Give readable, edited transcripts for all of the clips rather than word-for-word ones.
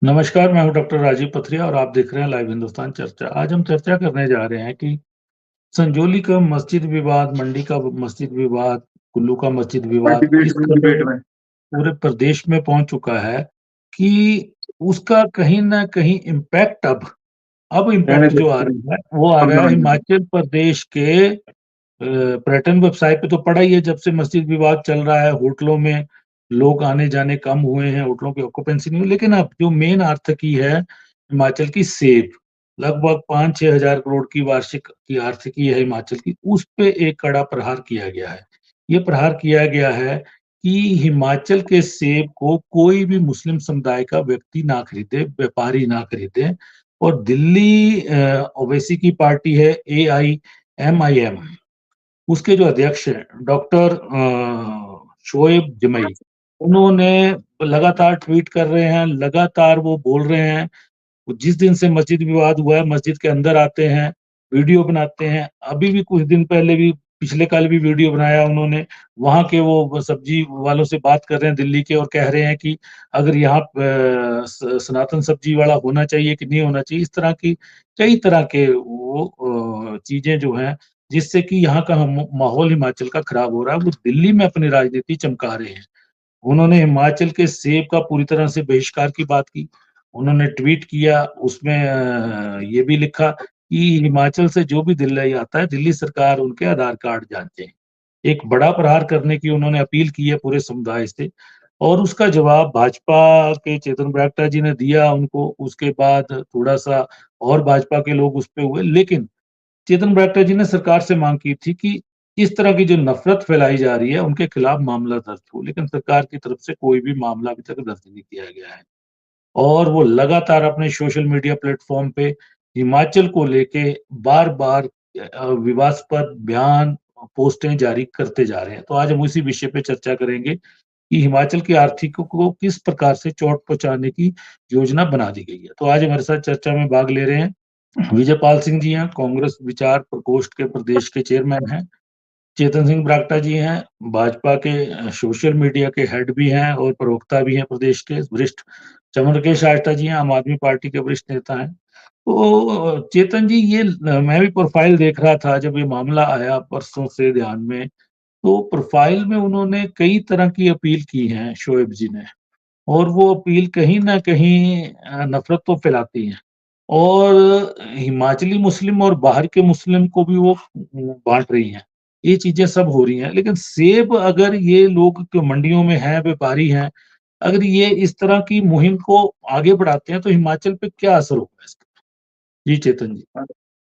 नमस्कार, मैं हूँ डॉक्टर राजीव पथरिया और आप देख रहे हैं लाइव हिंदुस्तान चर्चा। आज हम चर्चा करने जा रहे हैं कि संजौली का मस्जिद विवाद, मंडी का मस्जिद विवाद, कुल्लू का मस्जिद विवाद डिबेट किस में कदर डिबेट में पूरे प्रदेश में पहुँच चुका है कि उसका कहीं न कहीं इम्पैक्ट अब रहने इम्पैक्ट जो आ दो रहा है, वो आ हम रहा है समझ गए। हिमाचल प्रदेश के पर्यटन व्यवसाय पे तो पड़ा ही है, जब से मस्जिद विवाद चल रहा है, होटलों में लोग आने-जाने कम हुए हैं, होटलों की ऑक्यूपेंसी नहीं हुई। लेकिन अब जो मेन आर्थिकी है हिमाचल की सेब, लगभग 5-6 हज़ार करोड़ की वार्षिक की आर्थिकी है हिमाचल की, उस पे एक कड़ा प्रहार किया गया है। ये प्रहार किया गया है कि हिमाचल के सेब को कोई भी मुस्लिम समुदाय का व्यक्ति ना खरीदे, व्यापारी ना खरीदे और दिल्ली ओवैसी की पार्टी है एआईएमआईएम, उसके जो अध्यक्ष हैं डॉक्टर शोएब जमई, उन्होंने लगातार ट्वीट कर रहे हैं, लगातार वो बोल रहे हैं। जिस दिन से मस्जिद विवाद हुआ है, मस्जिद के अंदर आते हैं, वीडियो बनाते हैं। अभी भी कुछ दिन पहले भी पिछले कल भी वीडियो बनाया उन्होंने। वहाँ के वो सब्जी वालों से बात कर रहे हैं दिल्ली के और कह रहे हैं कि अगर यहाँ सनातन सब्जी वाला होना चाहिए कि नहीं होना चाहिए। इस तरह की कई तरह के वो चीज़ें जो हैं जिससे कि यहाँ का माहौल हिमाचल का खराब हो रहा है, वो दिल्ली में अपनी राजनीति चमका रहे हैं। उन्होंने हिमाचल के सेब का पूरी तरह से बहिष्कार की बात की। उन्होंने ट्वीट किया, उसमें ये भी लिखा कि हिमाचल से जो भी दिल्ली आता है, दिल्ली सरकार उनके आधार कार्ड जाँचे। एक बड़ा प्रहार करने की उन्होंने अपील की है पूरे समुदाय से और उसका जवाब भाजपा के चेतन बरागटा जी ने दिया उनको। उसके बाद थोड़ा-सा और भाजपा के लोग उस पे हुए, लेकिन चेतन बरागटा जी ने सरकार से मांग की थी कि इस तरह की जो नफ़रत फैलाई जा रही है, उनके खिलाफ मामला दर्ज हो, लेकिन सरकार की तरफ से कोई भी मामला अभी तक दर्ज नहीं किया गया है। और वो लगातार अपने सोशल मीडिया प्लेटफ़ॉर्म पे हिमाचल को लेके बार-बार विवादास्पद बयान, पोस्टें जारी करते जा रहे हैं। तो आज हम उसी विषय पे चर्चा करेंगे कि हिमाचल की आर्थिक को किस प्रकार से चोट पहुँचाने की योजना बना दी गई है। तो आज हमारे साथ चर्चा में भाग ले रहे हैं विजयपाल सिंह जी हैं, कांग्रेस विचार प्रकोष्ठ के प्रदेश के चेयरमैन हैं। चेतन सिंह बरागटा जी हैं, भाजपा के सोशल मीडिया के हेड भी हैं और प्रवक्ता भी हैं प्रदेश के वरिष्ठ। चंद्रकेश आष्टा जी हैं, आम आदमी पार्टी के वरिष्ठ नेता हैं। तो चेतन जी, ये मैं भी प्रोफाइल देख रहा था जब ये मामला आया परसों से ध्यान में, तो प्रोफाइल में उन्होंने कई तरह की अपील की हैं शोएब जी ने। और वो अपील कहीं न कहीं नफ़रत तो फैलाती हैं और हिमाचली मुस्लिम और बाहर के मुस्लिम को भी वो बाँट रही हैं। ये चीज़ें सब हो रही हैं, लेकिन सेब अगर ये लोग जो मंडियों में हैं, व्यापारी हैं, अगर ये इस तरह की मुहिम को आगे बढ़ाते हैं, तो हिमाचल पे क्या असर होगा इसका? जी, चेतन जी।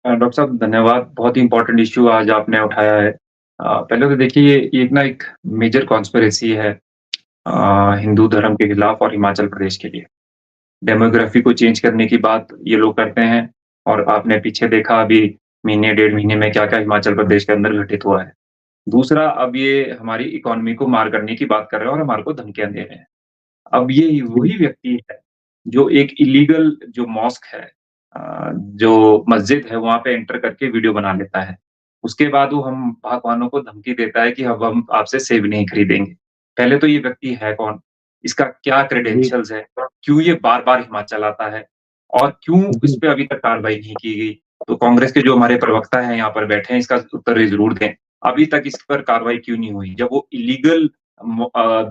डॉक्टर साहब धन्यवाद। बहुत ही इम्पोर्टेंट इश्यू आज आपने उठाया है। पहले तो देखिए ये एक ना एक मेजर कॉन्स्पिरेसी है हिंदू धर्म के खिलाफ और हिमाचल प्रदेश के लिए। डेमोग्राफी को चेंज करने की बात ये लोग करते हैं और आपने पीछे देखा अभी महीने, डेढ़ महीने में क्या-क्या हिमाचल प्रदेश के अंदर घटित हुआ है। दूसरा, अब ये हमारी इकोनॉमी को मार करने की बात कर रहे हैं और हमारे को धमकियाँ दे रहे हैं। अब ये जी, वही व्यक्ति है जो एक इल्लीगल जो मॉस्क है जो मस्जिद है वहाँ पे एंटर करके वीडियो बना लेता है। उसके बाद वो हम भगवानों को धमकी देता है कि अब हम आपसे सेब नहीं खरीदेंगे। पहले तो ये व्यक्ति है कौन? इसका क्या जी, क्रेडेंशियल्स है? क्यों ये बार-बार हिमाचल आता है? और क्यों इस जी, पे अभी तक कार्रवाई नहीं की गई? तो कांग्रेस के जो हमारे प्रवक्ता हैं यहाँ पर बैठे हैं इसका उत्तर ये ज़रूर दें। अभी तक इस पर कार्रवाई क्यों नहीं हुई? जब वो इल्लीगल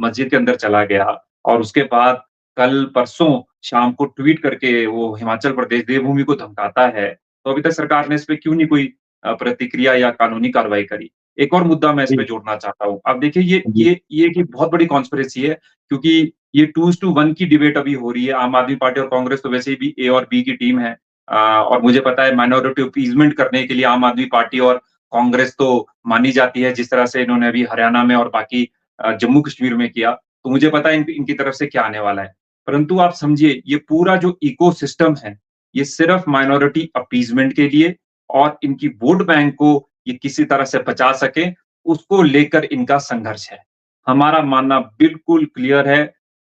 मस्जिद के अंदर चला गया और उसके बाद कल-परसों शाम को ट्वीट करके वो हिमाचल प्रदेश देवभूमि को धमकाता है, तो अभी तक सरकार ने इस पे क्यों नहीं कोई प्रतिक्रिया या कानूनी कार्रवाई करी? एक और मुद्दा मैं इस पे जी, जोड़ना चाहता हूँ। अब देखिए ये जी, ये ये एक बहुत बड़ी कॉन्स्पिरेसी है क्योंकि ये 2:1 की डिबेट अभी हो रही है। आम आदमी पार्टी और कांग्रेस तो वैसे भी ए और बी की टीम है। और मुझे पता है माइनॉरिटी अपीज़मेंट करने के लिए आम आदमी पार्टी और कांग्रेस तो मानी जाती है, जिस तरह से इन्होंने अभी हरियाणा में और बाकी जम्मू-कश्मीर में किया। तो मुझे पता है इनकी तरफ से क्या आने वाला है। परंतु आप समझिए ये पूरा जो इकोसिस्टम है, ये सिर्फ़ माइनॉरिटी अपीज़मेंट के लिए और इनकी वोट बैंक को ये किसी तरह से बचा सकें, उसको लेकर इनका संघर्ष है। हमारा मानना बिल्कुल क्लियर है।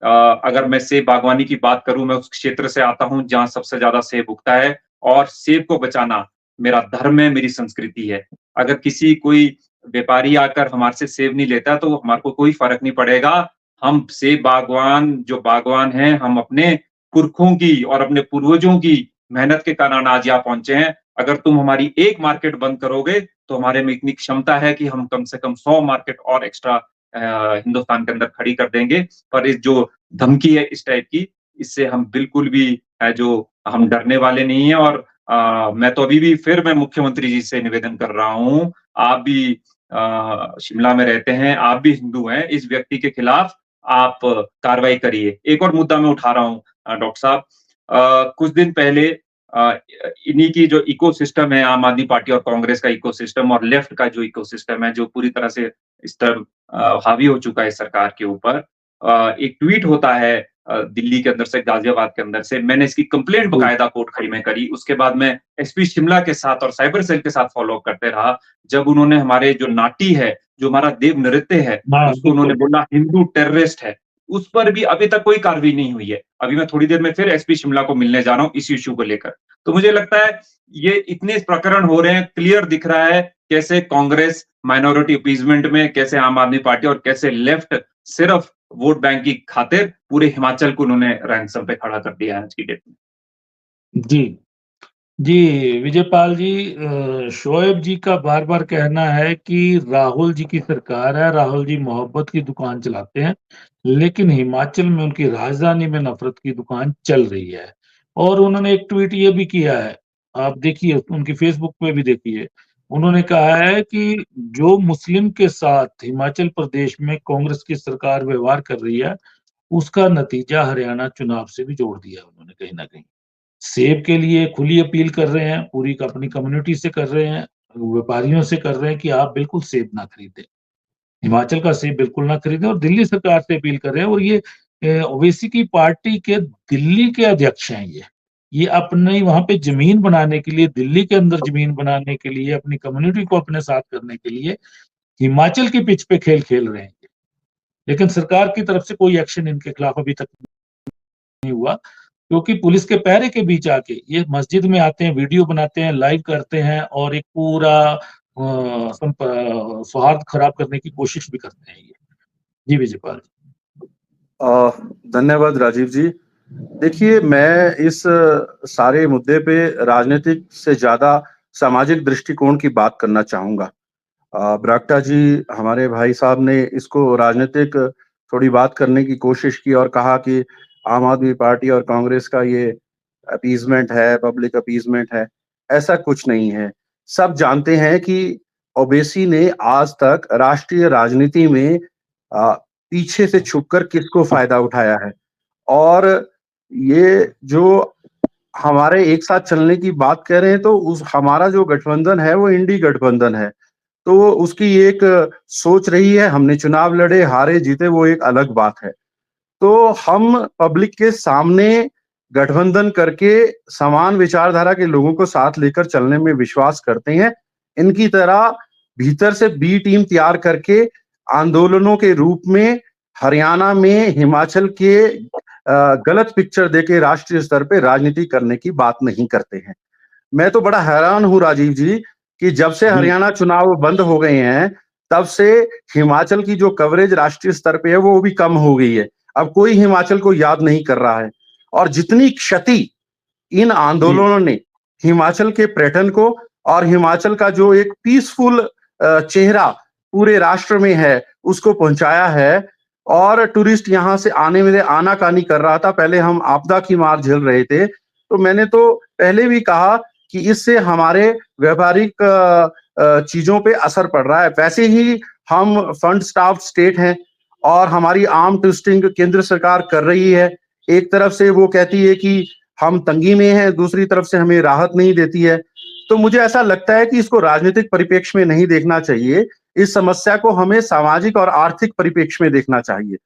अगर मैं सेब बागवानी की बात करूँ, मैं उस क्षेत्र से आता हूँ जहाँ सबसे ज़्यादा सेब उगता है और सेब को बचाना मेरा धर्म है, मेरी संस्कृति है। अगर किसी कोई व्यापारी आकर हमारे से सेब नहीं लेता, तो हमारे को कोई फ़र्क नहीं पड़ेगा। हम सेब बागवान जो बागवान हैं, हम अपने पुरखों की और अपने पूर्वजों की मेहनत के कारण आज यहाँ पहुंचे हैं। अगर तुम हमारी एक मार्केट बंद करोगे, तो हमारे में इतनी क्षमता है कि हम कम से कम 100 मार्केट और एक्स्ट्रा हिंदुस्तान के अंदर खड़ी कर देंगे। पर इस जो धमकी है इस टाइप की, इससे हम बिल्कुल भी है जो हम डरने वाले नहीं हैं। और मैं तो अभी भी फिर मैं मुख्यमंत्री जी से निवेदन कर रहा हूँ, आप भी शिमला में रहते हैं, आप भी हिंदू हैं, इस व्यक्ति के खिलाफ आप कार्रवाई करिए। एक और मुद्दा मैं उठा रहा हूँ डॉक्टर साहब, कुछ दिन पहले इन्हीं की जो इकोसिस्टम है, आम आदमी पार्टी और कांग्रेस का इकोसिस्टम और लेफ्ट का जो इकोसिस्टम है, जो पूरी तरह से इस तरह हावी हो चुका है इस सरकार के ऊपर। एक ट्वीट होता है दिल्ली के अंदर से, गाजियाबाद के अंदर से, मैंने इसकी कंप्लेंट जी, बकायदा कोर्ट में करी। उसके बाद मैं एसपी शिमला के साथ और साइबर सेल के साथ फॉलो अप करते रहा। जब उन्होंने हमारे जो नाटी है, जो हमारा देव नृत्य है, हाँ, उसको उन्होंने बिल्कुल। बोला हिंदू टेररिस्ट है, उस पर भी अभी तक कोई कार्रवाई नहीं हुई है। अभी मैं थोड़ी देर में फिर एसपी शिमला को मिलने जा रहा हूँ इस इश्यू को लेकर। तो मुझे लगता है ये इतने प्रकरण हो रहे हैं, क्लियर दिख रहा है कैसे कांग्रेस माइनॉरिटी अपीजमेंट में, कैसे आम आदमी पार्टी और कैसे लेफ्ट सिर्फ वोट बैंक की खातिर पूरे हिमाचल को उन्होंने रैंसम पे खड़ा कर दिया है आज की डेट में। जी। जी, विजयपाल जी, शोएब जी का बार-बार कहना है कि राहुल जी की सरकार है, राहुल जी मोहब्बत की दुकान चलाते हैं, लेकिन हिमाचल में उनकी राजधानी में नफ़रत की दुकान चल रही है। और उन्होंने एक ट्वीट ये भी किया है, आप देखिए उनकी फ़ेसबुक पे भी देखिए। उन्होंने कहा है कि जो मुस्लिम के साथ हिमाचल प्रदेश में कांग्रेस की सरकार व्यवहार कर रही है, उसका नतीजा हरियाणा चुनाव से भी जोड़ दिया उन्होंने कहीं न कहीं। सेब के लिए खुली अपील कर रहे हैं, पूरी अपनी कम्युनिटी से कर रहे हैं, व्यापारियों से कर रहे हैं कि आप बिल्कुल सेब ना खरीदें। हिमाचल का सेब बिल्कुल ना खरीदें और दिल्ली सरकार से अपील कर रहे हैं और ये ओवैसी की पार्टी के दिल्ली के अध्यक्ष हैं ये। ये अपनी वहाँ पे ज़मीन बनाने के लिए, दिल्ली के अंदर ज़मीन बनाने के लिए, अपनी कम्युनिटी को अपने साथ करने के लिए हिमाचल की पिच पे खेल खेल रहे हैं। लेकिन सरकार की तरफ से कोई एक्शन इनके खिलाफ अभी तक नहीं हुआ। क्योंकि पुलिस के पहरे के बीच आके ये मस्जिद में आते हैं, वीडियो बनाते हैं, लाइव करते हैं और एक पूरा सौहार्द खराब करने की कोशिश भी करते हैं ये। जी, विजयपाल जी। धन्यवाद राजीव जी। देखिए, मैं इस सारे मुद्दे पे राजनीतिक से ज़्यादा सामाजिक दृष्टिकोण की बात करना चाहूँगा। बरागटा जी, हमारे भाई साहब ने इसको राजनीतिक थोड़ी बात करने की कोशिश की और कहा कि आम आदमी पार्टी और कांग्रेस का ये अपीज़मेंट है, पब्लिक अपीज़मेंट है। ऐसा कुछ नहीं है। सब जानते हैं कि ओवैसी ने आज तक राष्ट्रीय राजनीति में पीछे से छुपकर किसको फ़ायदा उठाया है। और ये जो हमारे एक साथ चलने की बात कह रहे हैं, तो उस हमारा जो गठबंधन है वो इंडी गठबंधन है। तो उसकी एक सोच रही है, हमने चुनाव लड़े, हारे, जीते वो एक अलग बात है। तो हम पब्लिक के सामने गठबंधन करके समान विचारधारा के लोगों को साथ लेकर चलने में विश्वास करते हैं। इनकी तरह भीतर से बी टीम तैयार करके आंदोलनों के रूप में हरियाणा में, हिमाचल के गलत पिक्चर देके राष्ट्रीय स्तर पे राजनीति करने की बात नहीं करते हैं। मैं तो बड़ा हैरान हूँ राजीव जी कि जब से जी। हरियाणा चुनाव बंद हो गए हैं, तब से हिमाचल की जो कवरेज राष्ट्रीय स्तर पे है वो भी कम हो गई है। अब कोई हिमाचल को याद नहीं कर रहा है और जितनी क्षति इन जी। आंदोलनों ने हिमाचल के पर्यटन को और हिमाचल का जो एक पीसफुल चेहरा पूरे राष्ट्र में है, उसको पहुंचाया है। और टूरिस्ट यहाँ से आने में आनाकानी कर रहा था। पहले हम आपदा की मार झेल रहे थे, तो मैंने तो पहले भी कहा कि इससे हमारे व्यापारिक चीजों पे असर पड़ रहा है। वैसे ही हम फंड स्टाफ्ड स्टेट हैं और हमारी आर्म ट्विस्टिंग केंद्र सरकार कर रही है। एक तरफ से वो कहती है कि हम तंगी में हैं, दूसरी तरफ से हमें राहत नहीं देती है। तो मुझे ऐसा लगता है कि इसको राजनीतिक परिप्रेक्ष्य में नहीं देखना चाहिए। इस समस्या को हमें सामाजिक और आर्थिक परिप्रेक्ष्य में देखना चाहिए।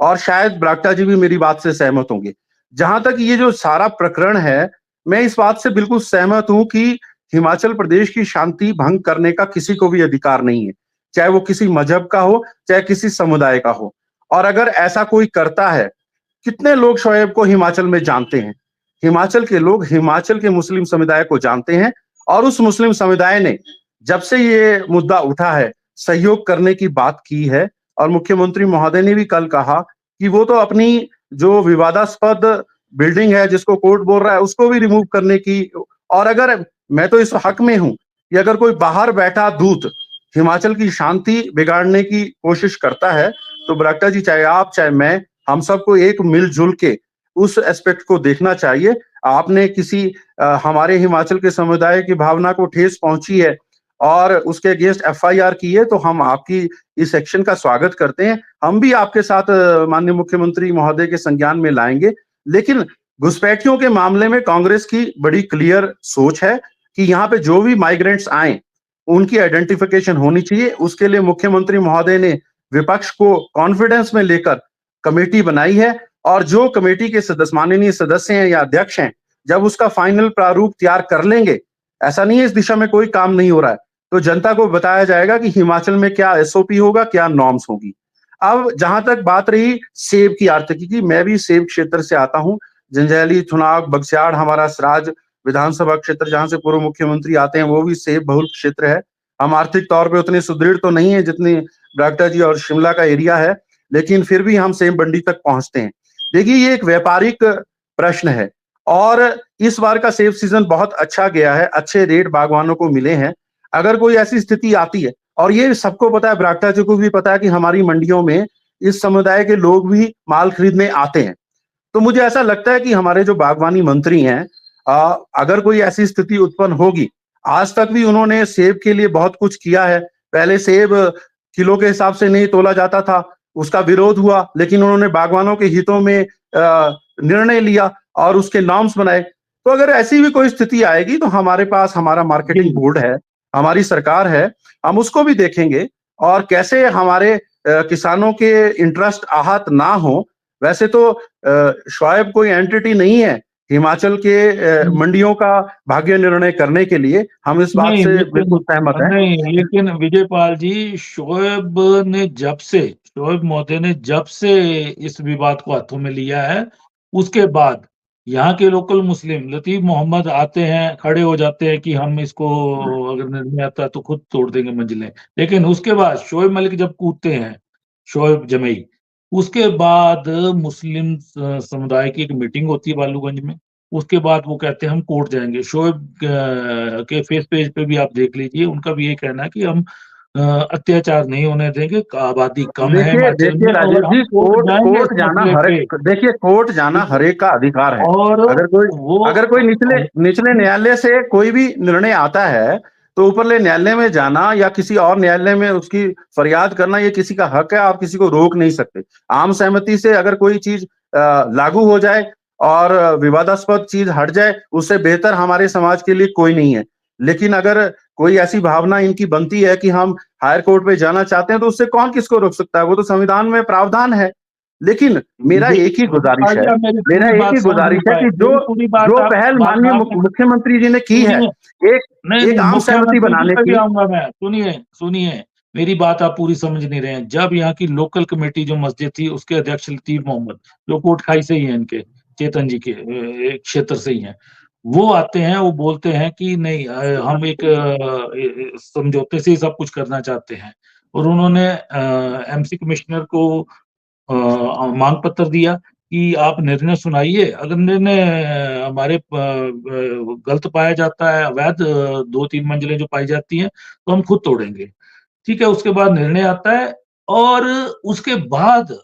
और शायद बरागटा जी भी मेरी बात से सहमत होंगे। जहां तक ये जो सारा प्रकरण है, मैं इस बात से बिल्कुल सहमत हूं कि हिमाचल प्रदेश की शांति भंग करने का किसी को भी अधिकार नहीं है, चाहे वो किसी मजहब का हो, चाहे किसी समुदाय का हो। और अगर ऐसा कोई करता है, कितने लोग शोएब को हिमाचल में जानते हैं? हिमाचल के लोग हिमाचल के मुस्लिम समुदाय को जानते हैं और उस मुस्लिम समुदाय ने जब से ये मुद्दा उठा है, सहयोग करने की बात की है। और मुख्यमंत्री महोदय ने भी कल कहा कि वो तो अपनी जो विवादास्पद बिल्डिंग है जिसको कोर्ट बोल रहा है उसको भी रिमूव करने की। और अगर मैं तो इस हक में हूं कि अगर कोई बाहर बैठा दूत हिमाचल की शांति बिगाड़ने की कोशिश करता है तो बरागटा जी, चाहे आप चाहे मैं, हम सबको एक मिलजुल के उस एस्पेक्ट को देखना चाहिए। आपने किसी हमारे हिमाचल के समुदाय की भावना को ठेस पहुंची है और उसके अगेंस्ट एफआईआर की है, तो हम आपकी इस एक्शन का स्वागत करते हैं। हम भी आपके साथ माननीय मुख्यमंत्री महोदय के संज्ञान में लाएंगे। लेकिन घुसपैठियों के मामले में कांग्रेस की बड़ी क्लियर सोच है कि यहाँ पे जो भी माइग्रेंट्स आए उनकी आइडेंटिफिकेशन होनी चाहिए। उसके लिए मुख्यमंत्री महोदय ने विपक्ष को कॉन्फिडेंस में लेकर कमेटी बनाई है और जो कमेटी के सदस्य, माननीय सदस्य हैं या अध्यक्ष हैं, जब उसका फाइनल प्रारूप तैयार कर लेंगे, ऐसा नहीं है इस दिशा में कोई काम नहीं हो रहा है, तो जनता को बताया जाएगा कि हिमाचल में क्या एसओपी होगा, क्या नॉर्म्स होगी। अब जहां तक बात रही सेब की आर्थिकी की, मैं भी सेब क्षेत्र से आता हूं। जंजैहली, थुनाग, बगस्याड़ हमारा सराज विधानसभा क्षेत्र जहां से पूर्व मुख्यमंत्री आते हैं, वो भी सेब बहुल क्षेत्र है। हम आर्थिक तौर पे उतने सुदृढ़ तो नहीं है जितनी बरागटा जी और शिमला का एरिया है, लेकिन फिर भी हम सेब मंडी तक पहुंचते हैं। देखिए, ये एक व्यापारिक प्रश्न है और इस बार का सेब सीजन बहुत अच्छा गया है, अच्छे रेट बागवानों को मिले हैं। अगर कोई ऐसी स्थिति आती है, और ये सबको पता है, बरागटा जी को भी पता है कि हमारी मंडियों में इस समुदाय के लोग भी माल खरीदने आते हैं, तो मुझे ऐसा लगता है कि हमारे जो बागवानी मंत्री हैं, अगर कोई ऐसी स्थिति उत्पन्न होगी, आज तक भी उन्होंने सेब के लिए बहुत कुछ किया है। पहले सेब किलो के हिसाब से नहीं तोला जाता था, उसका विरोध हुआ, लेकिन उन्होंने बागवानों के हितों में निर्णय लिया और उसके नॉर्म्स बनाए। तो अगर ऐसी भी कोई स्थिति आएगी तो हमारे पास हमारा मार्केटिंग बोर्ड है, हमारी सरकार है, हम उसको भी देखेंगे और कैसे हमारे किसानों के इंटरेस्ट आहत ना हो। वैसे तो शोएब कोई एंटिटी नहीं है हिमाचल के मंडियों का भाग्य निर्णय करने के लिए, हम इस बात से बिल्कुल सहमत हैं। नहीं, लेकिन विजयपाल जी, शोएब महोदय ने जब से इस विवाद को हाथों में लिया है, उसके बाद यहाँ के लोकल मुस्लिम लतीफ मोहम्मद आते हैं, खड़े हो जाते हैं कि हम इसको अगर निर्णय आता है तो खुद तोड़ देंगे मंजिलें। लेकिन उसके बाद शोएब मलिक जब कूदते हैं, शोएब जमई, उसके बाद मुस्लिम समुदाय की एक मीटिंग होती है बालूगंज में। उसके बाद वो कहते हैं हम कोर्ट जाएंगे। शोएब के फेस पेज पे भी आप देख लीजिए, उनका भी ये कहना है कि हम अत्याचार नहीं होने देंगे, आबादी कम है हिमाचल में राजीव और हम जी, कोर्ट जाना हर पे। एक, देखिए कोर्ट जाना हर एक का अधिकार है। और अगर कोई निचले न्यायालय से कोई भी निर्णय आता है तो ऊपरले न्यायालय में जाना या किसी और न्यायालय में उसकी फरियाद करना, ये किसी का हक है, आप किसी को रोक नहीं सकते। आम सहमति से अगर कोई चीज लागू हो जाए और विवादास्पद चीज हट जाए, उससे बेहतर हमारे समाज के लिए कोई नहीं है। लेकिन अगर कोई ऐसी भावना इनकी बनती है कि हम हायर कोर्ट पे जाना चाहते हैं, तो उससे कौन किसको रोक सकता है? वो तो संविधान में प्रावधान है। लेकिन मेरा एक ही गुजारिश है कि जो पहल माननीय मुख्यमंत्री जी ने की है, एक आम सहमति बनाने की। मैं सुनिए, मेरी बात आप पूरी समझ नहीं रहे हैं। जब यहाँ की लोकल कमेटी जो मस्जिद थी, उसके अध्यक्ष लतीफ मोहम्मद, जो कोटखाई से ही है, इनके चेतन जी के क्षेत्र से ही हैं, वो आते हैं, वो बोलते हैं कि नहीं, हम एक समझौते से ही सब कुछ करना चाहते हैं। और उन्होंने एमसी कमिश्नर को मांग पत्र दिया कि आप निर्णय सुनाइए, अगर निर्णय हमारे गलत पाया जाता है, अवैध 2-3 मंजिलें जो पाई जाती हैं, तो हम खुद तोड़ेंगे। ठीक है, उसके बाद निर्णय आता है और उसके बाद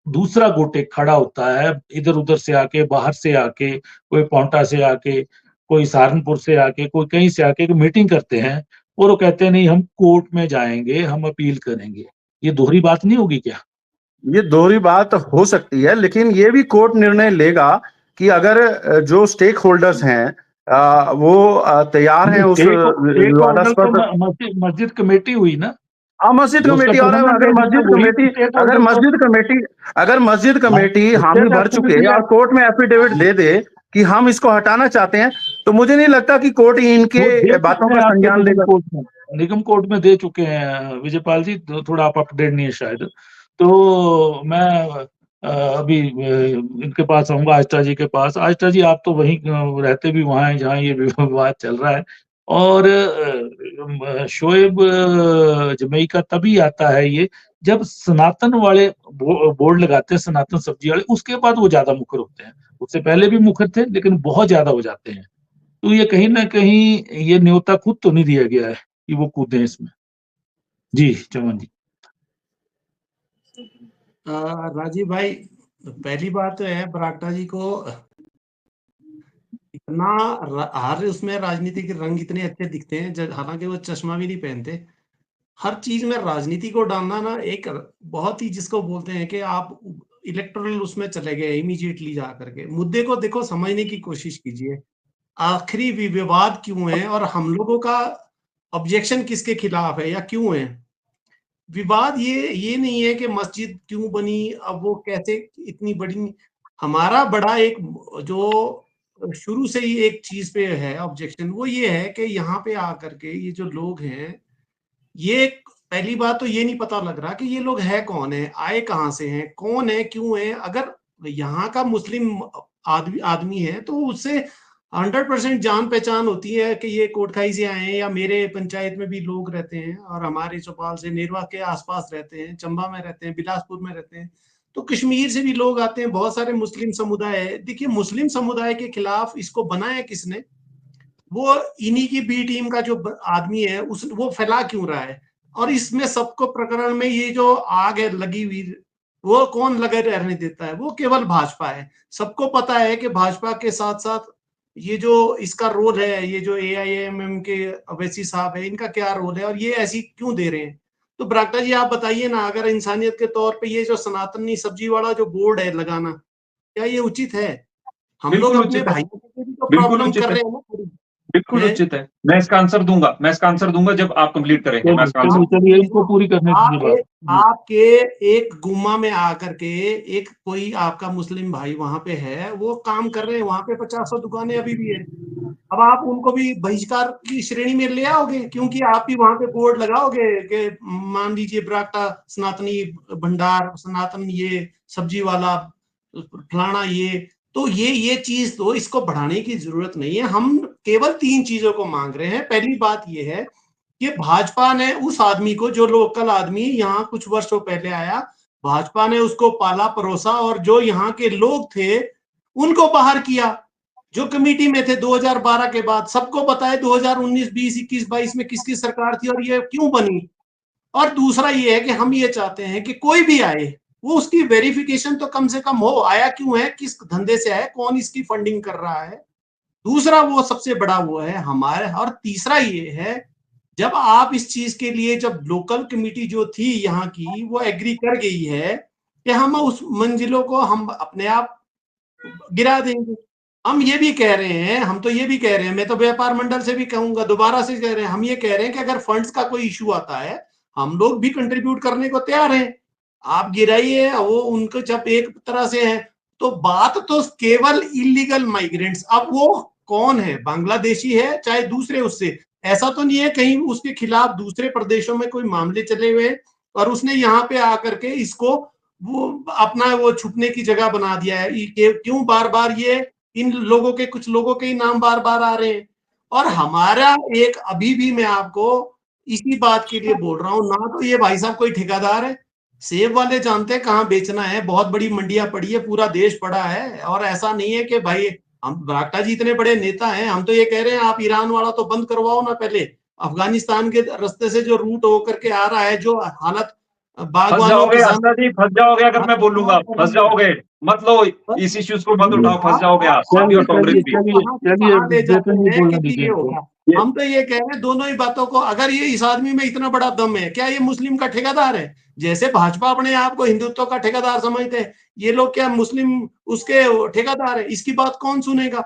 दूसरा गुट एक खड़ा होता है, इधर-उधर से आके, बाहर से आके, कोई पांवटा से आके, कोई सहारनपुर से आके, कोई कहीं से आके मीटिंग करते हैं और वो कहते हैं नहीं, हम कोर्ट में जाएंगे, हम अपील करेंगे। ये दोहरी बात नहीं होगी क्या? ये दोहरी बात हो सकती है, लेकिन ये भी कोर्ट निर्णय लेगा कि अगर जो स्टेक होल्डर्स हैं वो तैयार हैं उस विवादास्पद मस्जिद कमेटी हुई ना, मस्जिद कमेटी, और अगर मस्जिद कमेटी हामी भर चुके और कोर्ट में एफिडेविट दे दे कि हम इसको हटाना चाहते हैं, तो मुझे नहीं लगता कि कोर्ट इनके बातों का संज्ञान लेगा। निगम कोर्ट में दे चुके हैं विजयपाल जी, थोड़ा आप अपडेट नहीं है शायद। तो मैं अभी इनके पास आऊंगा, आस्था जी के पास। आस्था जी, आप तो वहीं रहते भी वहां हैं जहाँ ये विवाद चल रहा है, और शोएब जमई का तभी आता है ये जब सनातन वाले बोर्ड लगाते हैं, सनातन सब्जी वाले, उसके बाद वो ज्यादा मुखर होते हैं। उससे पहले भी मुखर थे लेकिन बहुत ज्यादा हो जाते हैं। तो ये कहीं ना कहीं ये न्योता खुद तो नहीं दिया गया है कि वो कूदें इसमें। जी चमन जी। राजीव भाई, पहली बात तो है बरागटा जी को इतना हर उसमें राजनीतिक रंग इतने अच्छे दिखते हैं, हालांकि वो चश्मा भी नहीं पहनते। हर चीज में राजनीति को डालना ना एक बहुत ही, जिसको बोलते हैं कि आप इलेक्टोरल उसमें चले गए इमीडिएटली जा करके। मुद्दे को देखो, समझने की कोशिश कीजिए, आखिरी विवाद क्यों है और हम लोगों का ऑब्जेक्शन किसके खिलाफ है या क्यों है। विवाद ये नहीं है कि मस्जिद क्यों बनी, अब वो कैसे इतनी बड़ी। हमारा बड़ा एक जो शुरू से ही एक चीज पे है ऑब्जेक्शन, वो ये है कि यहाँ पे आकर के ये जो लोग हैं, ये पहली बात तो ये नहीं पता लग रहा कि ये लोग है कौन है, आए कहाँ से हैं, कौन है, क्यों है। अगर यहाँ का मुस्लिम आदमी है तो उससे 100% जान पहचान होती है कि ये कोटखाई से आए हैं, या मेरे पंचायत में भी लोग रहते हैं और हमारे चौपाल से नेरवा के आसपास रहते हैं, चंबा में रहते हैं, बिलासपुर में रहते हैं, तो कश्मीर से भी लोग आते हैं, बहुत सारे मुस्लिम समुदाय है। देखिए, मुस्लिम समुदाय के खिलाफ इसको बनाया किसने? वो इन्हीं की बी टीम का जो आदमी है वो फैला क्यों रहा है। और इसमें सबको प्रकरण में ये जो आग है लगी हुई, वो कौन लगे रहने देता है? वो केवल भाजपा है। सबको पता है कि भाजपा के साथ साथ ये जो इसका रोल है, ये जो AIMM के अवैसी साहब है, इनका क्या रोल है और ये ऐसी क्यों दे रहे हैं? तो बरागटा जी आप बताइए ना, अगर इंसानियत के तौर पे ये जो सनातनी सब्जी वाला जो बोर्ड है लगाना, क्या ये उचित है? हम लोग अपने भाइयों के भी तो प्रॉब्लम कर रहे हैं ना। बिल्कुल उचित है। मैं इसका आंसर दूंगा जब आप कंप्लीट करेंगे। मैं इसका चलिए इसको पूरी करने दीजिए बात। आपके एक गुम्मा में आकर के एक कोई आपका मुस्लिम भाई वहां पे है, वो काम कर रहे हैं, वहां पे 50 दुकानें अभी भी है। अब आप उनको भी बहिष्कार की श्रेणी में ले आओगे, क्योंकि आप भी वहां पे बोर्ड लगाओगे कि मान लीजिए बरागटा सनातनी भंडार, सनातन ये सब्जी वाला फलाना, ये तो ये चीज तो इसको बढ़ाने की जरूरत नहीं है। हम केवल 3 चीजों को मांग रहे हैं। पहली बात ये है कि भाजपा ने उस आदमी को, जो लोकल आदमी यहाँ कुछ वर्षों पहले आया, भाजपा ने उसको पाला परोसा और जो यहाँ के लोग थे उनको बाहर किया, जो कमेटी में थे 2012 के बाद। सबको पता है 2019, 20, 21, 22 में किसकी सरकार थी और ये क्यों बनी। और दूसरा ये है कि हम ये चाहते हैं कि कोई भी आए, वो उसकी वेरिफिकेशन तो कम से कम हो, आया क्यों है, किस धंधे से आया, कौन इसकी फंडिंग कर रहा है। दूसरा वो सबसे बड़ा वो है हमारे। और तीसरा ये है, जब आप इस चीज के लिए, जब लोकल कमेटी जो थी यहाँ की वो एग्री कर गई है कि हम उस मंजिलों को हम अपने आप गिरा देंगे। हम ये भी कह रहे हैं, हम तो ये भी कह रहे हैं, मैं तो व्यापार मंडल से भी कहूंगा, दोबारा से कह रहे हैं, हम ये कह रहे हैं कि अगर फंड्स का कोई इशू आता है, हम लोग भी कंट्रीब्यूट करने को तैयार हैं। आप गिराइए, वो उनको जब एक तरह से है। तो बात तो केवल इलीगल माइग्रेंट्स, अब वो कौन है, बांग्लादेशी है चाहे दूसरे, उससे ऐसा तो नहीं है कहीं उसके खिलाफ दूसरे प्रदेशों में कोई मामले चले हुए और उसने यहाँ पे आकर के इसको वो अपना वो छुपने की जगह बना दिया है। क्यों बार बार ये इन लोगों के, कुछ लोगों के ही नाम बार बार आ रहे हैं। और हमारा एक, अभी भी मैं आपको इसी बात के लिए बोल रहा हूं ना, तो ये भाई साहब कोई ठेकेदार है। सेब वाले जानते हैं कहाँ बेचना है, बहुत बड़ी मंडियां पड़ी है, पूरा देश पड़ा है। और ऐसा नहीं है कि भाई, हम बरागटा जी इतने बड़े नेता हैं, हम तो ये कह रहे हैं आप ईरान वाला तो बंद करवाओ ना पहले। अफगानिस्तान के रास्ते से जो रूट होकर के आ रहा है, जो हालत बागवानों की, फंस जाओगे अगर मैं बोलूंगा, फंस जाओगे। मत लो इस इश्यूज को, मत उठाओ, फंस जाओगे आप। और कांग्रेस भी। हम तो ये कह रहे हैं दोनों ही बातों को, अगर ये इस आदमी में इतना बड़ा दम है, क्या ये मुस्लिम का ठेकेदार है? जैसे भाजपा अपने आप को हिंदुत्व का ठेकेदार समझते हैं, ये लोग क्या मुस्लिम उसके ठेकेदार है? इसकी बात कौन सुनेगा?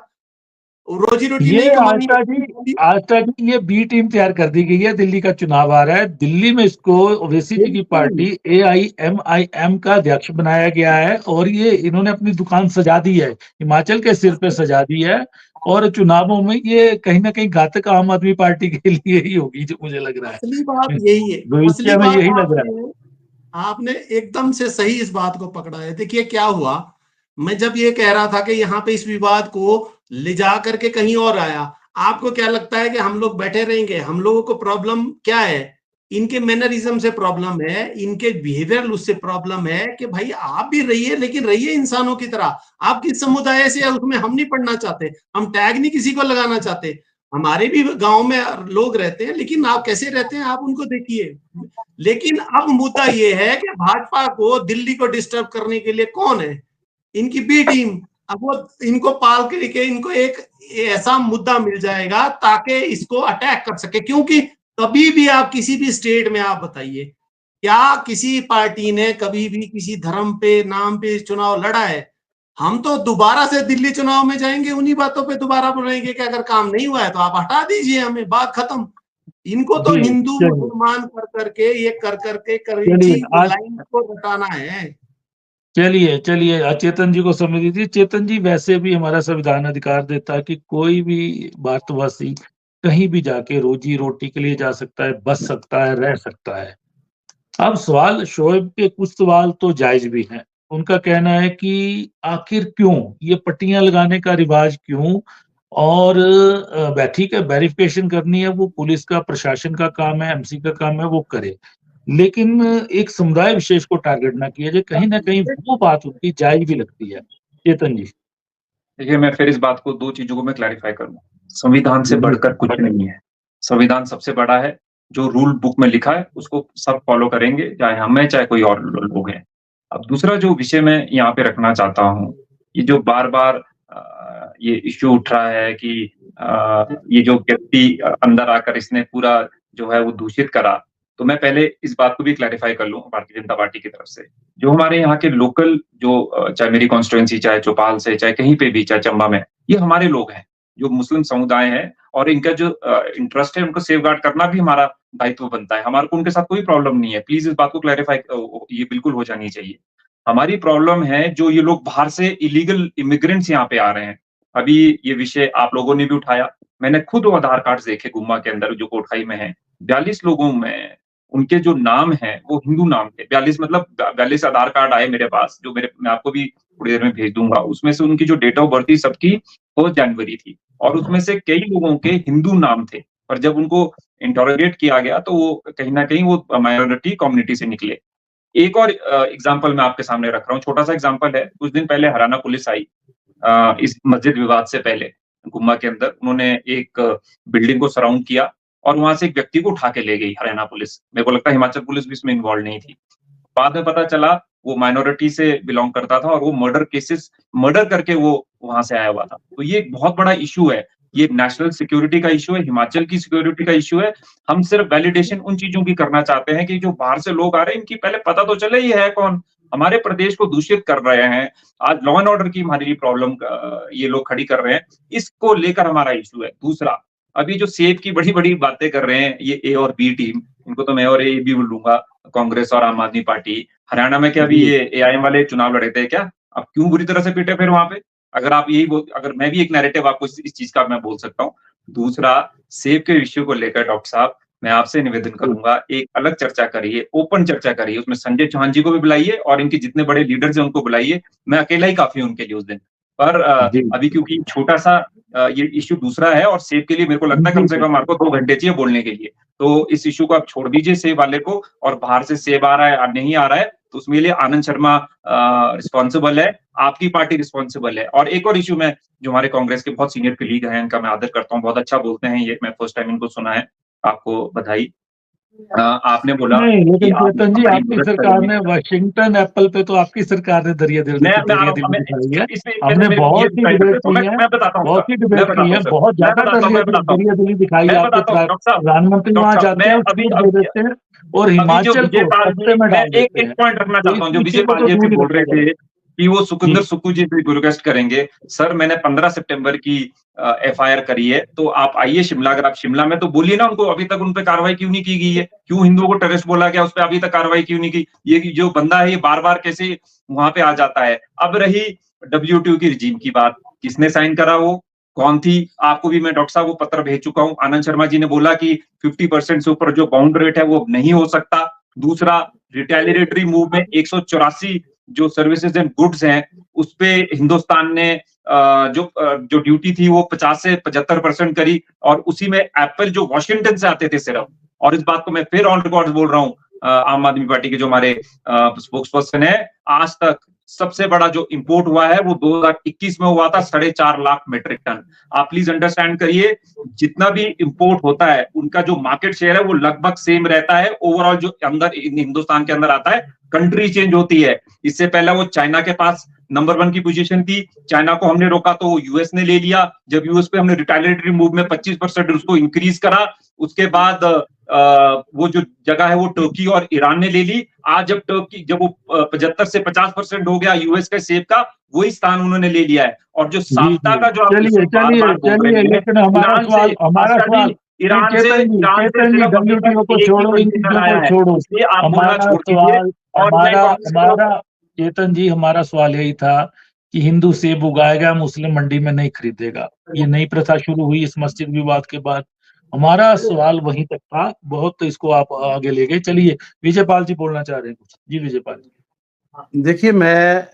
रोजी रोटी नहीं कमानी। आज तक ये बी टीम तैयार कर दी गई है। दिल्ली का चुनाव आ रहा है, दिल्ली में इसको ओवैसी जी की पार्टी AIMIM का अध्यक्ष बनाया गया है और ये इन्होंने अपनी दुकान सजा दी है, हिमाचल के सिर पे सजा दी है। और चुनावों में ये कहीं ना कहीं घातक आम आदमी पार्टी के लिए ही होगी, जो मुझे लग रहा है। असली बात यही है, भविष्य में यही लग रहा है। आपने एकदम से सही इस बात को पकड़ा है। देखिए क्या हुआ, मैं जब ये कह रहा था कि यहाँ पे इस विवाद को ले जा करके कहीं और आया, आपको क्या लगता है कि हम लोग बैठे रहेंगे? हम लोगों को प्रॉब्लम क्या है? इनके मैनरिज्म से प्रॉब्लम है, इनके बिहेवियर उससे प्रॉब्लम है कि भाई आप भी रहिए, लेकिन रहिए इंसानों की तरह। आप किस समुदाय से है उसमें हम नहीं पढ़ना चाहते, हम टैग नहीं किसी को लगाना चाहते। हमारे भी गांव में लोग रहते हैं, लेकिन आप कैसे रहते हैं आप उनको देखिए। लेकिन अब मुद्दा ये है कि भाजपा को दिल्ली को डिस्टर्ब करने के लिए कौन है? इनकी बी टीम। अब वो इनको पाल के इनको एक ऐसा मुद्दा मिल जाएगा ताकि इसको अटैक कर सके, क्योंकि कभी भी आप किसी भी स्टेट में आप बताइए, क्या किसी पार्टी ने कभी भी किसी धर्म पे नाम पे चुनाव लड़ा है? हम तो दोबारा से दिल्ली चुनाव में जाएंगे, उन्हीं बातों पे दोबारा बोलेंगे कि अगर काम नहीं हुआ है तो आप हटा दीजिए हमें, बात खत्म। इनको तो हिंदू मुसलमान कर करके ये कर करके लाइन को रटाना है। चलिए चेतन जी को समय दीजिए। चेतन जी, वैसे भी हमारा संविधान अधिकार देता है कि कोई भी भारतवासी कहीं भी जाके रोजी रोटी के लिए जा सकता है, बस सकता है, रह सकता है। अब सवाल, शोएब के कुछ सवाल तो जायज भी हैं। उनका कहना है कि आखिर क्यों ये पट्टियां लगाने का रिवाज क्यों, और ठीक है, वेरिफिकेशन करनी है, वो पुलिस का, प्रशासन का काम है, एमसी का काम है, वो करे, लेकिन एक समुदाय विशेष को टारगेट ना किया जाए। कहीं ना कहीं वो बात उनकी जायज भी लगती है। चेतन जी। देखिए, मैं फिर इस बात को, दो चीजों को मैं क्लैरिफाई करूँ। संविधान से बढ़कर कुछ नहीं है। संविधान सबसे बड़ा है, जो रूल बुक में लिखा है उसको सब फॉलो करेंगे, चाहे हम हैं चाहे कोई और लोग हैं। अब दूसरा जो विषय मैं यहाँ पे रखना चाहता हूँ, ये जो बार बार ये इश्यू उठ रहा है कि ये जो व्यक्ति अंदर आकर इसने पूरा जो है वो दूषित करा, तो मैं पहले इस बात को भी क्लैरिफाई कर लूं भारतीय जनता पार्टी की तरफ से। जो हमारे यहाँ के लोकल, जो चाहे मेरी कॉन्स्टिट्यूएंसी, चाहे चौपाल से, चाहे कहीं पे भी, चाहे चंबा में, ये हमारे लोग हैं, जो मुस्लिम समुदाय है, और इनका जो इंटरेस्ट है उनको सेफगार्ड करना भी हमारा दायित्व बनता है। हमारे को उनके साथ कोई प्रॉब्लम नहीं है, प्लीज इस बात को क्लैरिफाई ये बिल्कुल हो जानी चाहिए। हमारी प्रॉब्लम है जो ये लोग बाहर से इलीगल इमिग्रेंट्स यहाँ पे आ रहे हैं। अभी ये विषय आप लोगों ने भी उठाया, मैंने खुद वो आधार कार्ड देखे गुम्मा के अंदर जो कोटखाई में है, 42 लोगों में उनके जो नाम है वो हिंदू नाम थे। 42 मतलब 42 आधार कार्ड आए मेरे पास, जो मैं आपको भी थोड़ी देर में भेज दूंगा। उसमें से उनकी जो डेट ऑफ बर्थ थी सबकी 1 जनवरी थी, और उसमें से कई लोगों के हिंदू नाम थे। और जब उनको इंटरोगेट किया गया तो वो कहीं ना कहीं वो माइनॉरिटी कम्युनिटी से निकले। एक और एग्जाम्पल मैं आपके सामने रख रहा हूँ, छोटा सा एग्जाम्पल है। कुछ दिन पहले हरियाणा पुलिस आई इस मस्जिद विवाद से पहले गुम्मा के अंदर। उन्होंने एक बिल्डिंग को सराउंड किया और वहां से एक व्यक्ति को उठा के ले गई हरियाणा पुलिस। मेरे को लगता है हिमाचल पुलिस भी इसमें इन्वॉल्व नहीं थी। बाद में पता चला वो माइनॉरिटी से बिलोंग करता था और वो मर्डर करके वो वहां से आया हुआ था। तो ये एक बहुत बड़ा इशू है, ये नेशनल सिक्योरिटी का इशू है, हिमाचल की सिक्योरिटी का इशू है। हम सिर्फ वैलिडेशन उन चीजों की करना चाहते हैं कि जो बाहर से लोग आ रहे हैं इनकी पहले पता तो चले ये है कौन, हमारे प्रदेश को दूषित कर रहे हैं। आज लॉ एंड ऑर्डर की हमारी प्रॉब्लम ये लोग खड़ी कर रहे हैं, इसको लेकर हमारा इशू है। दूसरा, अभी जो सेब की बड़ी बड़ी बातें कर रहे हैं ये ए और बी टीम, इनको तो मैं और ए भी बोलूंगा, कांग्रेस और आम आदमी पार्टी। हरियाणा में क्या अभी ये एआईएम वाले चुनाव लड़े थे क्या? अब क्यों बुरी तरह से पीटे फिर वहां पे? अगर आप अगर मैं भी एक नैरेटिव आपको इस चीज का मैं बोल सकता हूँ। दूसरा, सेब के इश्यू को लेकर डॉक्टर साहब मैं आपसे निवेदन करूंगा, एक अलग चर्चा करिए, ओपन चर्चा करिए, उसमें संजय चौहान जी को भी बुलाइए और इनके जितने बड़े लीडर्स हैं उनको बुलाइए। मैं अकेला ही काफी हूं उनके लिए उस दिन पर। अभी क्योंकि छोटा सा ये इश्यू दूसरा है, और सेब के लिए मेरे को लगता है कम से कम आपको 2 घंटे चाहिए बोलने के लिए। तो इस इश्यू को आप छोड़ दीजिए सेब वाले को, और बाहर से सेब आ रहा है नहीं आ रहा है तो उसमें लिए आनंद शर्मा रिस्पॉन्सिबल है, आपकी पार्टी रिस्पॉन्सिबल है। और एक और इश्यू में, जो हमारे कांग्रेस के बहुत सीनियर कलीग हैं, इनका मैं आदर करता हूँ, बहुत अच्छा बोलते हैं ये, मैं फर्स्ट टाइम इनको सुना है, आपको बधाई। आपने बोला नहीं, लेकिन चेतन जी आपकी सरकार ने वाशिंगटन एप्पल पे तो आपकी सरकार ने दरियादिली दिखाई है। हमने बहुत सी डिबेट की है, बहुत सी डिबेट की है, बहुत ज्यादा दरियादिली दिखाई है। आपके प्रधानमंत्री वहां जाते हैं, दे देते हैं, और हिमाचल को सत्ते में डाल देते हैं। एक पॉइंट रखना चाहता हूँ, जो विजय पाल जी बोल रहे थे कि वो सुखविंदर सुक्खू जी से रिक्वेस्ट करेंगे। सर, मैंने 15 सितंबर की एफआईआर करी है, तो आप आइए शिमला, अगर आप शिमला में, तो बोलिए ना उनको अभी तक उन पे कार्रवाई क्यों नहीं की गई है, क्यों हिंदुओं को टेररिस्ट बोला गया, उस पर अभी तक कार्रवाई क्यों नहीं की। ये जो बंदा है ये बार बार कैसे वहां पे आ जाता है। अब रही WTO की रिजीम की बात, किसने साइन करा, वो कौन थी? आपको भी मैं डॉक्टर साहब को पत्र भेज चुका हूँ। आनंद शर्मा जी ने बोला कि 50% से ऊपर जो बाउंड रेट है वो नहीं हो सकता। दूसरा, रिटेलिएटरी मूव में 184 जो सर्विसेज एंड गुड्स हैं उस पे हिंदुस्तान ने जो ड्यूटी थी वो 50 से 75% करी, और उसी में एप्पल जो वॉशिंगटन से आते थे सिर्फ, और इस बात को मैं फिर ऑन रिकॉर्ड बोल रहा हूँ, आम आदमी पार्टी के जो हमारे स्पोक्स पर्सन है, आज तक सबसे बड़ा जो इंपोर्ट हुआ है वो 2021 में हुआ था 4.5 लाख मेट्रिक टन। आप प्लीज अंडरस्टैंड करिए, जितना भी इंपोर्ट होता है उनका जो मार्केट शेयर है वो लगभग सेम रहता है। ओवरऑल जो अंदर हिंदुस्तान के अंदर आता है, कंट्री चेंज होती है। इससे पहले वो चाइना के पास नंबर 1 की पोजीशन थी, चाइना को हमने रोका तो यूएस ने ले लिया। जब यूएस पे हमने रिटेलिएटरी मूव में 25% उसको इंक्रीज करा, उसके बाद वो जो जगह है वो टर्की और ईरान ने ले ली। आज जब वो 75 से 50% हो गया यूएस के सेब का, वही स्थान उन्होंने ले लिया है। और जो साफ्ता का जो चलिए, लेकिन हमारा सवाल ईरान से डब्ल्यूटीओ को छोड़ो, इन चीजों को छोड़ो। हमारा चेतन जी, हमारा सवाल यही था कि हिंदू सेब उगाएगा, मुस्लिम मंडी में नहीं खरीदेगा। ये नई प्रथा शुरू हुई इस मस्जिद विवाद के बाद। हमारा सवाल वहीं तक था। बहुत तो इसको आप आगे ले गए। चलिए, विजयपाल जी बोलना चाह रहे हैं कुछ। जी विजयपाल जी। देखिए, मैं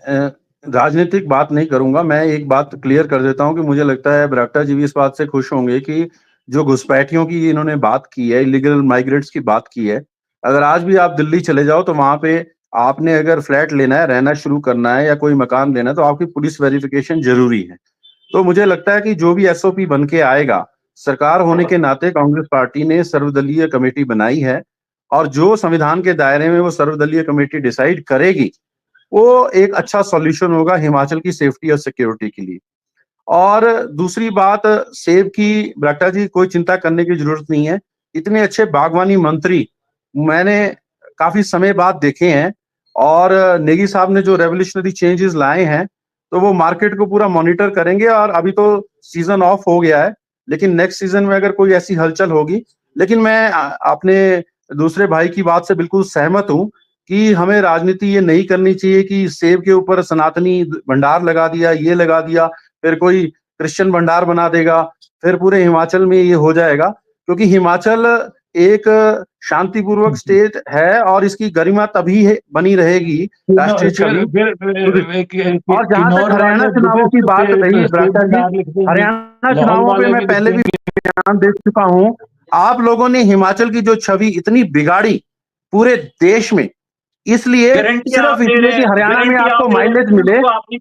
राजनीतिक बात नहीं करूंगा। मैं एक बात क्लियर कर देता हूं कि मुझे लगता है बरागटा जी भी इस बात से खुश होंगे कि जो घुसपैठियों की इन्होंने बात की है, इलीगल माइग्रेंट्स की बात की है, अगर आज भी आप दिल्ली चले जाओ तो वहां पे आपने अगर फ्लैट लेना है, रहना शुरू करना है या कोई मकान लेना है, तो आपकी पुलिस वेरिफिकेशन जरूरी है। तो मुझे लगता है कि जो भी एसओपी बन के आएगा, सरकार होने के नाते कांग्रेस पार्टी ने सर्वदलीय कमेटी बनाई है, और जो संविधान के दायरे में वो सर्वदलीय कमेटी डिसाइड करेगी, वो एक अच्छा सॉल्यूशन होगा हिमाचल की सेफ्टी और सिक्योरिटी के लिए। और दूसरी बात, सेब की बरागटा जी कोई चिंता करने की जरूरत नहीं है। इतने अच्छे बागवानी मंत्री मैंने काफी समय बाद देखे हैं, और नेगी साहब ने जो रेवोल्यूशनरी चेंजेस लाए हैं, तो वो मार्केट को पूरा मॉनिटर करेंगे। और अभी तो सीजन ऑफ हो गया है, लेकिन नेक्स्ट सीजन में अगर कोई ऐसी हलचल होगी, लेकिन मैं अपने दूसरे भाई की बात से बिल्कुल सहमत हूं कि हमें राजनीति ये नहीं करनी चाहिए कि सेब के ऊपर सनातनी भंडार लगा दिया, ये लगा दिया, फिर कोई क्रिश्चियन भंडार बना देगा, फिर पूरे हिमाचल में ये हो जाएगा। क्योंकि हिमाचल एक शांतिपूर्वक स्टेट है और इसकी गरिमा तभी बनी रहेगी, राष्ट्रीय छवि। और जहां तक हरियाणा चुनावों की बात रही बरागटा जी, हरियाणा चुनावों पे मैं पहले भी बयान दे चुका हूं। आप लोगों ने हिमाचल की जो छवि इतनी बिगाड़ी पूरे देश में, इसलिए सिर्फ इसलिए कि हरियाणा में आपको माइलेज मिले,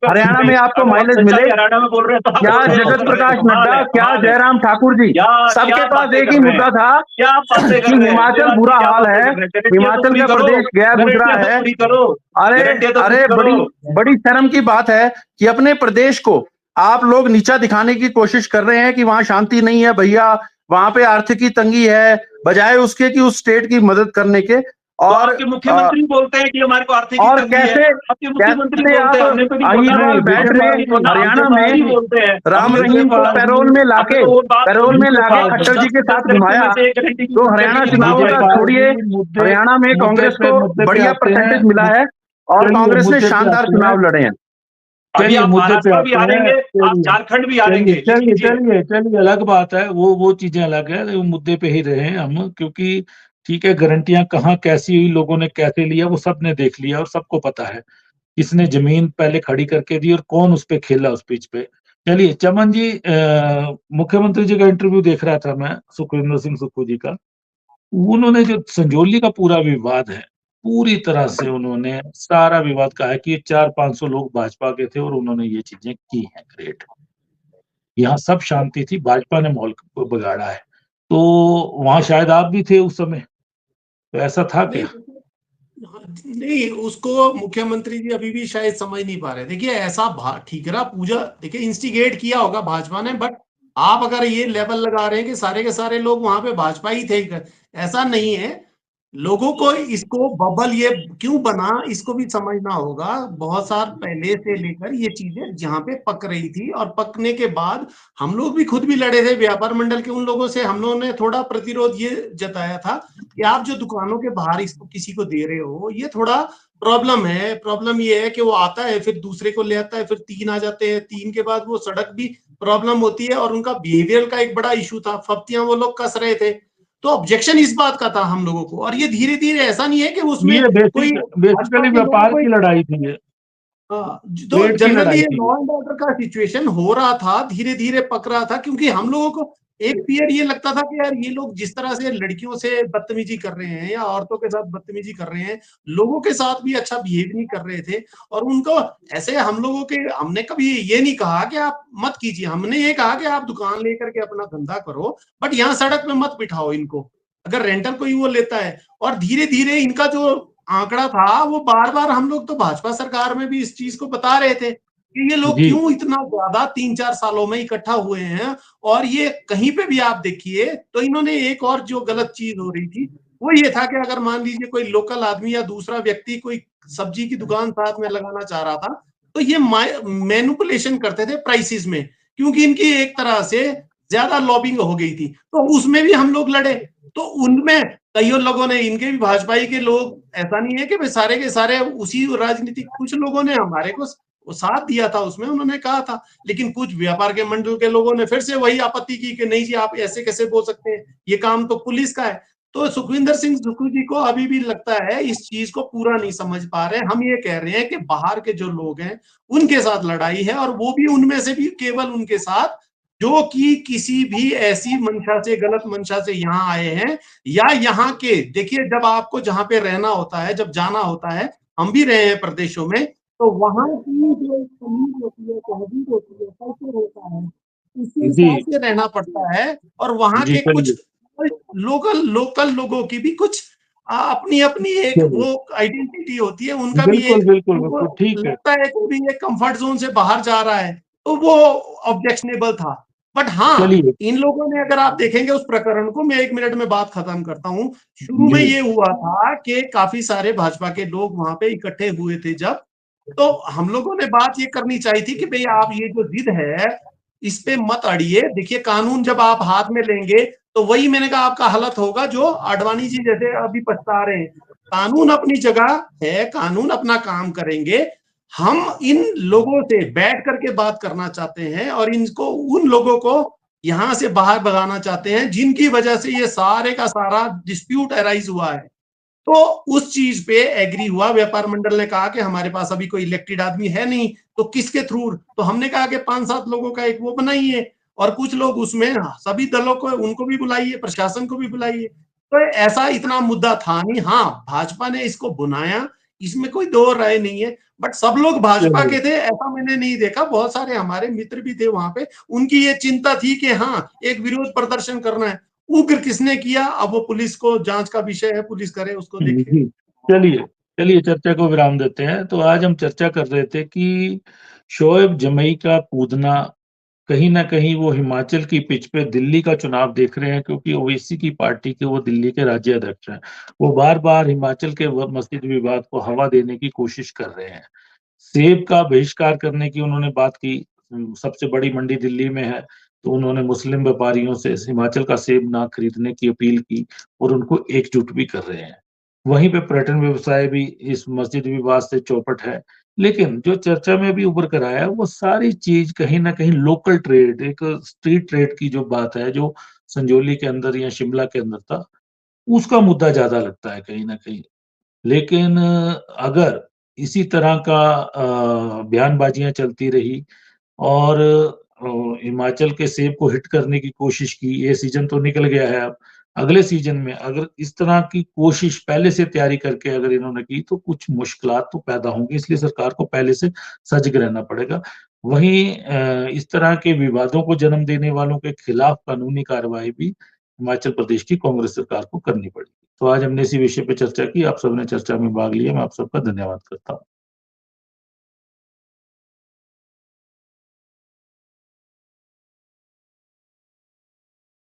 हरियाणा में आपको माइलेज मिले। क्या जगत प्रकाश नड्डा, क्या जयराम ठाकुर जी, सबके पास एक ही मुद्दा था कि हिमाचल बुरा हाल है, हिमाचल का प्रदेश गया गुजरा है। अरे बड़ी शर्म की बात है कि अपने प्रदेश को आप लोग नीचा दिखाने की कोशिश कर रहे हैं कि वहां शांति नहीं है भैया, वहां पे आर्थिक तंगी है, बजाय उसके कि उस स्टेट की मदद करने के। और आपके मुख्यमंत्री बोलते हैं कि हमारे को आर्थिक और कैसे अहिरवाल बैठ रहे हरियाणा में राम रहीम को पैरोल में लाके खट्टर जी के साथ घुमाया। तो हरियाणा चुनावों का छोड़िए, हरियाणा में कांग्रेस को बढ़िया परसेंटेज मिला है और कांग्रेस ने शानदार चुनाव लड़े हैं। अभी आप महाराष्ट्र भी आ रहेंगे, आप झारखंड भी आ रहेंगे। चलिए अलग बात है, वो चीजें अलग है। वो मुद्दे पे ही रहे हम, क्योंकि ठीक है, गारंटियां कहाँ कैसी हुई, लोगों ने कैसे लिया, वो सबने देख लिया और सबको पता है किसने जमीन पहले खड़ी करके दी और कौन उस पे खेला उस पिच पे। चलिए चमन जी, मुख्यमंत्री जी का इंटरव्यू देख रहा था मैं, सुखविंदर सिंह सुक्खू जी का। उन्होंने जो संजौली का पूरा विवाद है, पूरी तरह से उन्होंने सारा विवाद कहा है कि ये 400-500 लोग भाजपा के थे और उन्होंने ये चीजें की हैं। ग्रेट, यहाँ सब शांति थी, भाजपा ने माहौल को बिगाड़ा है। तो वहां शायद आप भी थे उस समय, तो ऐसा था क्या? नहीं, उसको मुख्यमंत्री जी अभी भी शायद समझ नहीं पा रहे। देखिए, ऐसा ठीकरा पूजा, देखिए इंस्टिगेट किया होगा भाजपा ने, बट आप अगर ये लेवल लगा रहे हैं कि सारे के सारे लोग वहां पे भाजपा ही थे, ऐसा नहीं है। लोगों को इसको बबल ये क्यों बना, इसको भी समझना होगा। बहुत साल पहले से लेकर ये चीजें जहां पे पक रही थी, और पकने के बाद हम लोग भी खुद भी लड़े थे व्यापार मंडल के उन लोगों से। हम लोगों ने थोड़ा प्रतिरोध ये जताया था कि आप जो दुकानों के बाहर इसको किसी को दे रहे हो, ये थोड़ा प्रॉब्लम है। प्रॉब्लम ये है कि वो आता है, फिर दूसरे को ले आता है, फिर 3 आ जाते हैं, 3 के बाद वो सड़क भी प्रॉब्लम होती है। और उनका बिहेवियर का एक बड़ा इशू था, फप्तियां वो लोग कस रहे थे। तो ऑब्जेक्शन इस बात का था हम लोगों को। और ये धीरे धीरे, ऐसा नहीं है कि उसमें कोई बेसिकली व्यापार की लड़ाई थी। तो पेड़ की जनरली लड़ाई ये थी। लॉ एंड ऑर्डर का सिचुएशन हो रहा था, धीरे-धीरे पक रहा था, क्योंकि हम लोगों को एक पीरियड ये लगता था कि यार ये लोग जिस तरह से लड़कियों से बदतमीजी कर रहे हैं या औरतों के साथ बदतमीजी कर रहे हैं, लोगों के साथ भी अच्छा बिहेव नहीं कर रहे थे। और उनको ऐसे हम लोगों के, हमने कभी ये नहीं कहा कि आप मत कीजिए, हमने ये कहा कि आप दुकान लेकर के अपना धंधा करो, बट यहाँ सड़क पे मत बिठाओ इनको, अगर रेंटल कोई वो लेता है। और धीरे-धीरे इनका जो आंकड़ा था, वो बार-बार हम लोग तो भाजपा सरकार में भी इस चीज़ को बता रहे थे कि ये लोग जी, क्यों इतना ज़्यादा 3-4 सालों में इकट्ठा हुए हैं। और ये कहीं पे भी आप देखिए तो इन्होंने एक और जो गलत चीज़ हो रही थी, वो ये था कि अगर मान लीजिए कोई लोकल आदमी या दूसरा व्यक्ति कोई सब्जी की दुकान साथ में लगाना चाह रहा था, तो ये मैनिपुलेशन करते थे प्राइसेस में, क्योंकि इनकी एक तरह से ज़्यादा लॉबिंग हो गई थी। तो उसमें भी हम लोग लड़े। तो उनमें कईयों लोगों ने, इनके भी भाजपाई के लोग, ऐसा नहीं है कि भाई सारे के सारे उसी राजनीतिक, कुछ लोगों ने हमारे को वो साथ दिया था उसमें, उन्होंने कहा था। लेकिन कुछ व्यापार के मंडल के लोगों ने फिर से वही आपत्ति की कि नहीं जी आप ऐसे कैसे बोल सकते हैं, ये काम तो पुलिस का है। तो सुखविंदर सिंह सुक्खू जी को अभी भी लगता है इस चीज को पूरा नहीं समझ पा रहे। हम ये कह रहे हैं कि बाहर के जो लोग हैं उनके साथ लड़ाई है, और वो भी उनमें से भी केवल उनके साथ जो कि किसी भी ऐसी मंशा से, गलत मंशा से यहाँ आए हैं, या यहाँ के, देखिए जब आपको जहाँ पे रहना होता है, जब जाना होता है, हम भी रहे हैं प्रदेशों में, तो वहाँ की जो तमीज होती है, तहजीब होती है, कल्चर होता है, उसी जी, हिसाब से रहना पड़ता है। और वहाँ जी, के कुछ चलिए, लोकल लोकल लोगों की भी कुछ अपनी अपनी एक चलिए। वो आइडेंटिटी होती है, उनका भी बिल्कुल, एक, बिल्कुल, उनको बिल्कुल, ठीक है। लगता है कि भी ये कंफर्ट जोन से बाहर जा रहा है, तो वो ऑब्जेक्शनेबल था। बट हाँ, चलिए, इन लोगों ने, अगर आप देखेंगे उस प्रकरण को, मैं 1 मिनट में बात खत्म करता हूँ। शुरू में जी, ये हुआ था कि काफ़ी सारे भाजपा के लोग वहाँ पे इकट्ठे हुए थे जब, तो हम लोगों ने बात ये करनी चाहिए थी कि भई आप ये जो ज़िद है, इस पे मत अड़िए। देखिए कानून जब आप हाथ में लेंगे, तो वही मैंने कहा आपका हालत होगा जो आडवाणी जी जैसे अभी पछता रहे हैं। कानून अपनी जगह है, कानून अपना काम करेंगे। हम इन लोगों से बैठ कर के बात करना चाहते हैं और इनको, उन लोगों को यहाँ से बाहर भगाना चाहते हैं जिनकी वजह से ये सारे का सारा डिस्प्यूट अराइज हुआ है। तो उस चीज पे एग्री हुआ, व्यापार मंडल ने कहा कि हमारे पास अभी कोई इलेक्टेड आदमी है नहीं, तो किसके थ्रू, तो हमने कहा कि 5-7 लोगों का एक वो बनाइए, और कुछ लोग उसमें, सभी दलों को, उनको भी बुलाइए, प्रशासन को भी बुलाइए। तो ऐसा इतना मुद्दा था नहीं। हाँ, भाजपा ने इसको बुनाया, इसमें कोई दो राय नहीं है, बट सब लोग भाजपा चलिए। के थे ऐसा मैंने नहीं देखा। बहुत सारे हमारे मित्र भी थे वहां पे, उनकी ये चिंता थी कि हाँ एक विरोध प्रदर्शन करना है। उग्र किसने किया, अब वो पुलिस को, जांच का विषय है, पुलिस करे, उसको देखे। जी, चलिए, चलिए चर्चा को विराम देते हैं। तो आज हम चर्चा कर रहे थे कि शोएब जमई का कूदना, कहीं न कहीं वो हिमाचल की पिच पे दिल्ली का चुनाव देख रहे हैं, क्योंकि ओवैसी की पार्टी के वो दिल्ली के राज्य अध्यक्ष हैं। वो बार-बार हिमाचल के मस्जिद विवाद को हवा देने की कोशिश कर रहे हैं। सेब का बहिष्कार करने की उन्होंने बात की। सबसे बड़ी मंडी दिल्ली में है, तो उन्होंने मुस्लिम व्यापारियों से हिमाचल का सेब ना खरीदने की अपील की और उनको एकजुट भी कर रहे हैं। वहीं पे पर्यटन व्यवसाय भी इस मस्जिद विवाद से चौपट है। लेकिन जो चर्चा में अभी उभर कर आया है, वो सारी चीज़ कहीं न कहीं लोकल ट्रेड, एक स्ट्रीट ट्रेड की जो बात है, जो संजौली के अंदर या शिमला के अंदर था, उसका मुद्दा ज़्यादा लगता है कहीं न कहीं। लेकिन अगर इसी तरह का बयानबाजियाँ चलती रही और हिमाचल के सेब को हिट करने की कोशिश की, ये सीज़न तो निकल गया है अब। अगले सीज़न में अगर इस तरह की कोशिश पहले से तैयारी करके अगर इन्होंने की, तो कुछ मुश्किलात तो पैदा होंगी, इसलिए सरकार को पहले से सजग रहना पड़ेगा। वहीं इस तरह के विवादों को जन्म देने वालों के खिलाफ कानूनी कार्रवाई भी हिमाचल प्रदेश की कांग्रेस सरकार को करनी पड़ेगी। तो आज हमने इसी विषय पे चर्चा की। आप सबने चर्चा में भाग लिया। मैं आप सबका धन्यवाद करता हूँ।